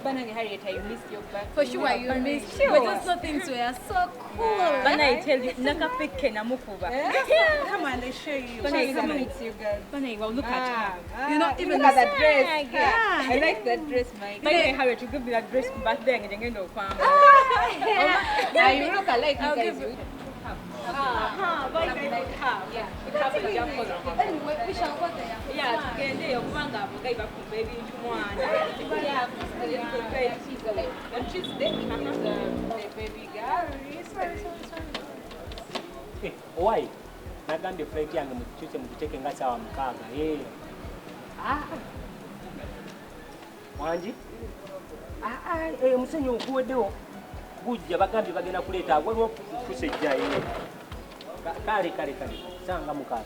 Banang Harriet, I missed your back. For sure, you missed. But those little things were so cool. When I tell you, Nakapick Kenamukuba. Come on, let's show you. When I meet you guys. When I look at her. You know, even at that dress. Yeah. I like that dress, Mike. When I Harriet, you give me that dress back then and then Okwaana. Now you look alike, you guys. Yeah. Anyway, we shall go there. Yeah, Okwaana, baby, and she's the baby girl. Why? Nagambye flight yange mukikyuse mukiteeke nga ssaawa 6. Wangi? Omusenyu oguweddewo gujja bagambye bagenda kuleeta waliwo kusejja kale sanga 6.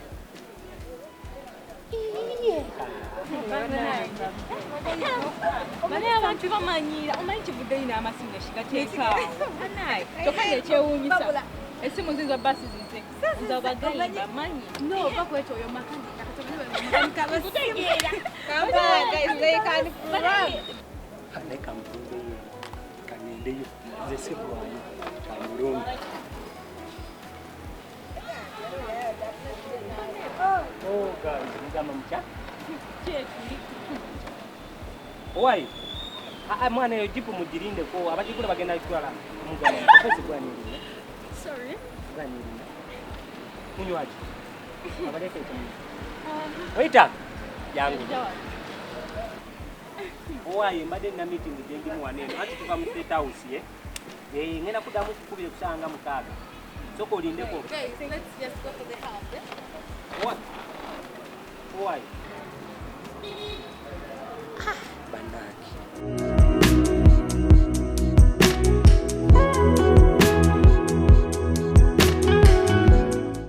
Bane abantu bamanyira omanyi kivuddeyo n'amasimu nekigateeka kyokka nekyewuunyisa essimu zizo basi zize nzabagali bamanyi No, bakwetwa oyo makanika katokutegeera. leka mpundeyo kanendeyo nze sirwayo kamulungi. Mugamba mutya? Owai, mwana eyo jipu mugirindeko abagigula bagenda kitwala omugamba mukafesi gwanirina. Sorry. Gwanirina. Munywaji. Abaleka ekimu. Waita. Yangu. Owai, mbadde na meeting gyengimu waneno. Ati tuva mu State House ngenda kuddamu kukubire kusanga 6. Soko olindeko. Guys, let's just go to the house. What? Why?